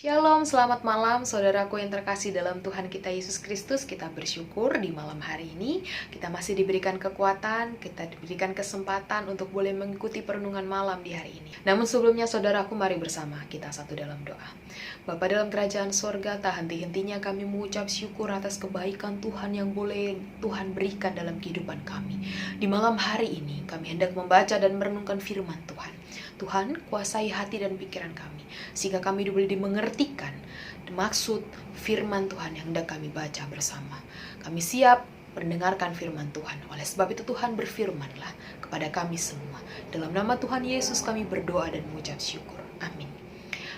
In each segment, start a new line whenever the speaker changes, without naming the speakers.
Shalom, selamat malam saudaraku yang terkasih dalam Tuhan kita Yesus Kristus. Kita bersyukur di malam hari ini kita masih diberikan kekuatan, kita diberikan kesempatan untuk boleh mengikuti perenungan malam di hari ini. Namun sebelumnya saudaraku, mari bersama kita satu dalam doa. Bapa dalam kerajaan sorga, tak henti-hentinya kami mengucap syukur atas kebaikan Tuhan yang boleh Tuhan berikan dalam kehidupan kami. Di malam hari ini kami hendak membaca dan merenungkan firman Tuhan. Tuhan, kuasai hati dan pikiran kami, sehingga kami boleh dimengertikan maksud firman Tuhan yang hendak kami baca bersama. Kami siap mendengarkan firman Tuhan. Oleh sebab itu Tuhan berfirmanlah kepada kami semua. Dalam nama Tuhan Yesus kami berdoa dan mengucap syukur. Amin.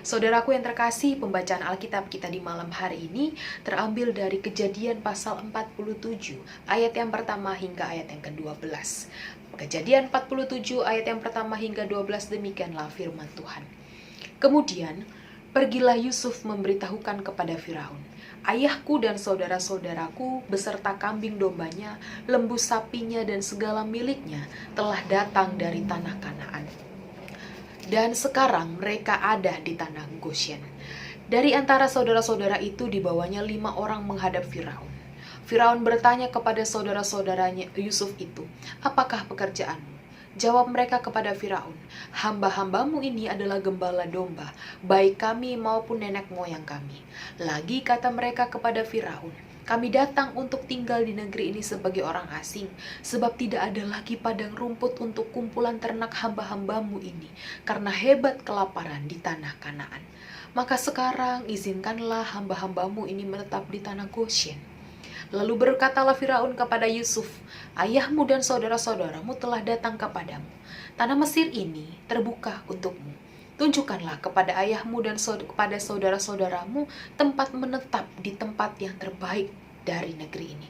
Saudaraku yang terkasih, pembacaan Alkitab kita di malam hari ini terambil dari Kejadian pasal 47, ayat yang pertama hingga ayat yang ke-12. Kejadian 47 ayat yang pertama hingga 12, demikianlah firman Tuhan. Kemudian, pergilah Yusuf memberitahukan kepada Firaun, ayahku dan saudara-saudaraku beserta kambing dombanya, lembu sapinya dan segala miliknya telah datang dari tanah Kanaan. Dan sekarang mereka ada di tanah Goshen. Dari antara saudara-saudara itu dibawanya 5 orang menghadap Firaun. Firaun bertanya kepada saudara-saudaranya Yusuf itu, apakah pekerjaanmu? Jawab mereka kepada Firaun, hamba-hambamu ini adalah gembala domba, baik kami maupun nenek moyang kami. Lagi kata mereka kepada Firaun, kami datang untuk tinggal di negeri ini sebagai orang asing, sebab tidak ada lagi padang rumput untuk kumpulan ternak hamba-hambamu ini, karena hebat kelaparan di tanah Kanaan. Maka sekarang izinkanlah hamba-hambamu ini menetap di tanah Goshen. Lalu berkatalah Firaun kepada Yusuf, ayahmu dan saudara-saudaramu telah datang kepadamu. Tanah Mesir ini terbuka untukmu. Tunjukkanlah kepada ayahmu dan kepada saudara-saudaramu tempat menetap di tempat yang terbaik dari negeri ini.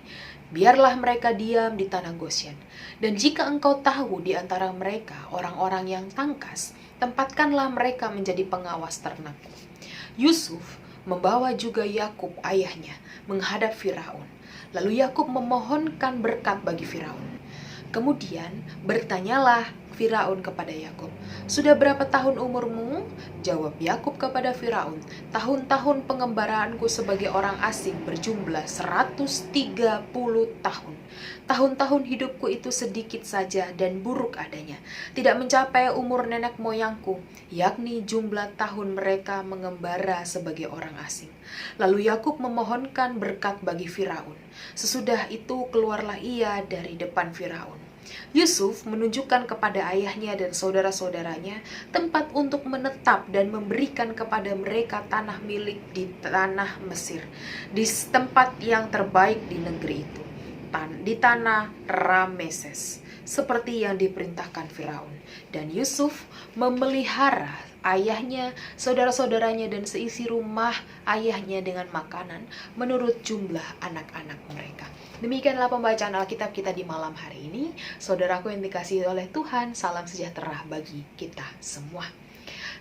Biarlah mereka diam di tanah Goshen. Dan jika engkau tahu di antara mereka orang-orang yang tangkas, tempatkanlah mereka menjadi pengawas ternakku. Yusuf membawa juga Yakub ayahnya menghadap Firaun. Lalu Yakub memohonkan berkat bagi Firaun. Kemudian bertanyalah Firaun kepada Yakub, sudah berapa tahun umurmu? Jawab Yakub kepada Firaun, tahun-tahun pengembaraanku sebagai orang asing berjumlah 130 tahun. Tahun-tahun hidupku itu sedikit saja dan buruk adanya, tidak mencapai umur nenek moyangku, yakni jumlah tahun mereka mengembara sebagai orang asing. Lalu Yakub memohonkan berkat bagi Firaun. Sesudah itu keluarlah ia dari depan Firaun. Yusuf menunjukkan kepada ayahnya dan saudara-saudaranya tempat untuk menetap dan memberikan kepada mereka tanah milik di tanah Mesir, di tempat yang terbaik di negeri itu, di tanah Rameses, seperti yang diperintahkan Firaun. Dan Yusuf memelihara ayahnya, saudara-saudaranya dan seisi rumah ayahnya dengan makanan menurut jumlah anak-anak mereka. Demikianlah pembacaan Alkitab kita di malam hari ini. Saudaraku yang dikasihi oleh Tuhan, salam sejahtera bagi kita semua.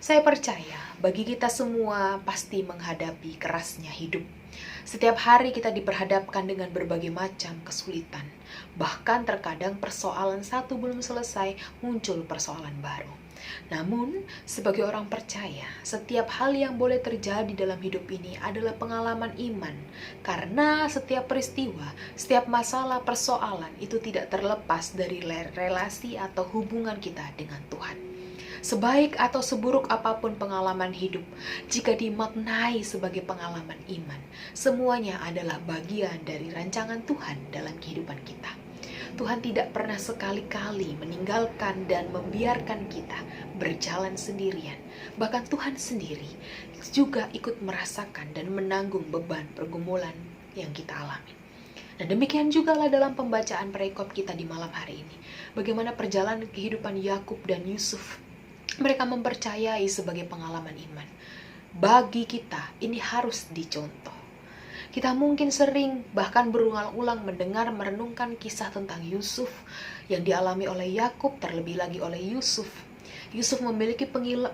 Saya percaya bagi kita semua pasti menghadapi kerasnya hidup. Setiap hari kita diperhadapkan dengan berbagai macam kesulitan. Bahkan terkadang persoalan satu belum selesai, muncul persoalan baru. Namun, sebagai orang percaya, setiap hal yang boleh terjadi dalam hidup ini adalah pengalaman iman. Karena setiap peristiwa, setiap masalah persoalan itu tidak terlepas dari relasi atau hubungan kita dengan Tuhan. Sebaik atau seburuk apapun pengalaman hidup, jika dimaknai sebagai pengalaman iman, semuanya adalah bagian dari rancangan Tuhan dalam kehidupan kita. Tuhan tidak pernah sekali-kali meninggalkan dan membiarkan kita berjalan sendirian. Bahkan Tuhan sendiri juga ikut merasakan dan menanggung beban pergumulan yang kita alami. Dan demikian juga lah dalam pembacaan perikop kita di malam hari ini. Bagaimana perjalanan kehidupan Yakub dan Yusuf. Mereka mempercayai sebagai pengalaman iman. Bagi kita ini harus dicontoh. Kita mungkin sering bahkan berulang-ulang mendengar merenungkan kisah tentang Yusuf yang dialami oleh Yakub, terlebih lagi oleh Yusuf. Yusuf memiliki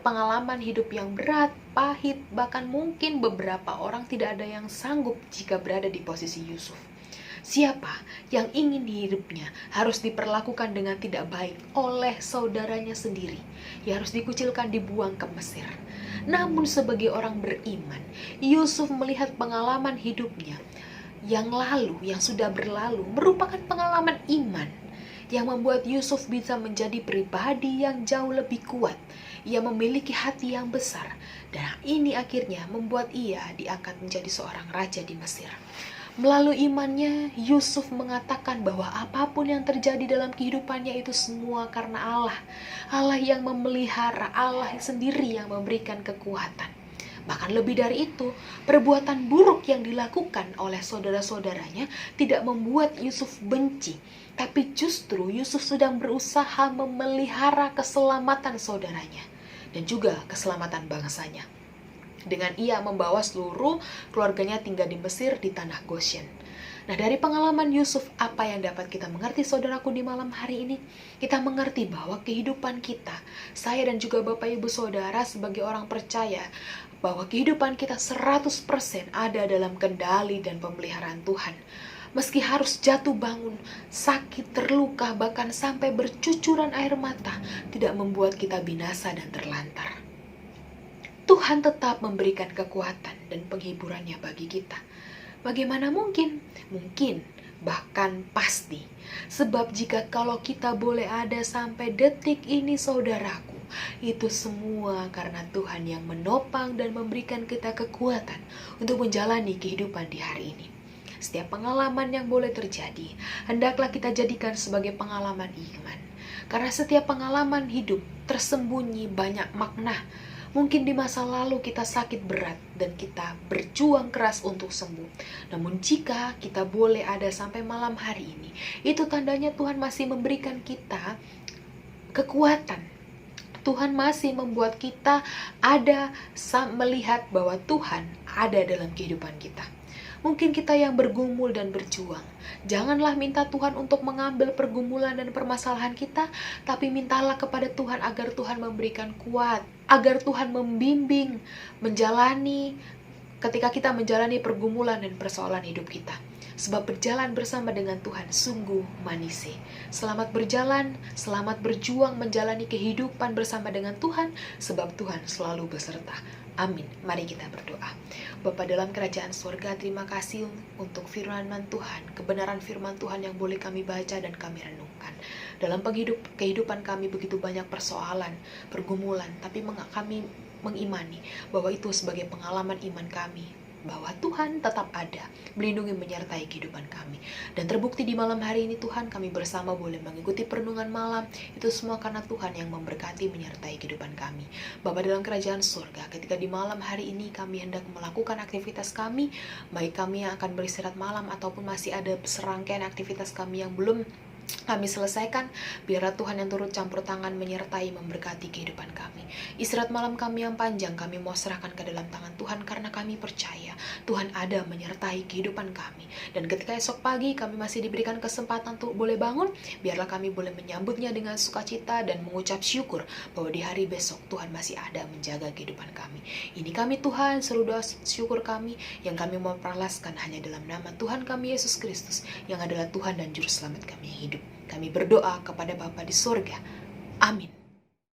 pengalaman hidup yang berat, pahit, bahkan mungkin beberapa orang tidak ada yang sanggup jika berada di posisi Yusuf. Siapa yang ingin di hidupnya harus diperlakukan dengan tidak baik oleh saudaranya sendiri, yang harus dikucilkan, dibuang ke Mesir. Namun sebagai orang beriman, Yusuf melihat pengalaman hidupnya yang lalu, yang sudah berlalu, merupakan pengalaman iman yang membuat Yusuf bisa menjadi pribadi yang jauh lebih kuat. Ia memiliki hati yang besar, dan ini akhirnya membuat ia diangkat menjadi seorang raja di Mesir. Melalui imannya, Yusuf mengatakan bahwa apapun yang terjadi dalam kehidupannya itu semua karena Allah. Allah yang memelihara, Allah sendiri yang memberikan kekuatan. Bahkan lebih dari itu, perbuatan buruk yang dilakukan oleh saudara-saudaranya tidak membuat Yusuf benci. Tapi justru Yusuf sedang berusaha memelihara keselamatan saudaranya dan juga keselamatan bangsanya. Dengan ia membawa seluruh keluarganya tinggal di Mesir di tanah Goshen. Nah, dari pengalaman Yusuf, apa yang dapat kita mengerti saudaraku di malam hari ini? Kita mengerti bahwa kehidupan kita, saya dan juga Bapak Ibu Saudara sebagai orang percaya, bahwa kehidupan kita 100% ada dalam kendali dan pemeliharaan Tuhan. Meski harus jatuh bangun, sakit, terluka, bahkan sampai bercucuran air mata, tidak membuat kita binasa dan terlantar. Tuhan tetap memberikan kekuatan dan penghiburannya bagi kita. Bagaimana mungkin? Mungkin, bahkan pasti. Sebab jika kalau kita boleh ada sampai detik ini saudaraku, itu semua karena Tuhan yang menopang dan memberikan kita kekuatan untuk menjalani kehidupan di hari ini. Setiap pengalaman yang boleh terjadi, hendaklah kita jadikan sebagai pengalaman iman. Karena setiap pengalaman hidup tersembunyi banyak makna. Mungkin di masa lalu kita sakit berat dan kita berjuang keras untuk sembuh. Namun jika kita boleh ada sampai malam hari ini, itu tandanya Tuhan masih memberikan kita kekuatan. Tuhan masih membuat kita ada melihat bahwa Tuhan ada dalam kehidupan kita. Mungkin kita yang bergumul dan berjuang, janganlah minta Tuhan untuk mengambil pergumulan dan permasalahan kita, tapi mintalah kepada Tuhan agar Tuhan memberikan kuat, agar Tuhan membimbing, menjalani ketika kita menjalani pergumulan dan persoalan hidup kita. Sebab berjalan bersama dengan Tuhan sungguh manis. Selamat berjalan, selamat berjuang menjalani kehidupan bersama dengan Tuhan, sebab Tuhan selalu beserta. Amin. Mari kita berdoa. Bapa dalam kerajaan surga, terima kasih untuk firman Tuhan, kebenaran firman Tuhan yang boleh kami baca dan kami renungkan. Dalam kehidupan kami begitu banyak persoalan, pergumulan, tapi kami mengimani bahwa itu sebagai pengalaman iman kami, bahwa Tuhan tetap ada, melindungi menyertai kehidupan kami. Dan terbukti di malam hari ini Tuhan, kami bersama boleh mengikuti perenungan malam. Itu semua karena Tuhan yang memberkati menyertai kehidupan kami. Bapa dalam kerajaan surga, ketika di malam hari ini kami hendak melakukan aktivitas kami, baik kami yang akan beristirahat malam ataupun masih ada serangkaian aktivitas kami yang belum kami selesaikan, biarlah Tuhan yang turut campur tangan menyertai memberkati kehidupan kami. Istirahat malam kami yang panjang kami mau serahkan ke dalam tangan Tuhan, karena kami percaya Tuhan ada menyertai kehidupan kami. Dan ketika esok pagi kami masih diberikan kesempatan untuk boleh bangun, biarlah kami boleh menyambutnya dengan sukacita dan mengucap syukur bahwa di hari besok Tuhan masih ada menjaga kehidupan kami. Ini kami Tuhan, seluruh doa syukur kami yang kami mau perlaskan hanya dalam nama Tuhan kami Yesus Kristus, yang adalah Tuhan dan Juru Selamat kami yang hidup. Kami berdoa kepada Bapa di surga. Amin.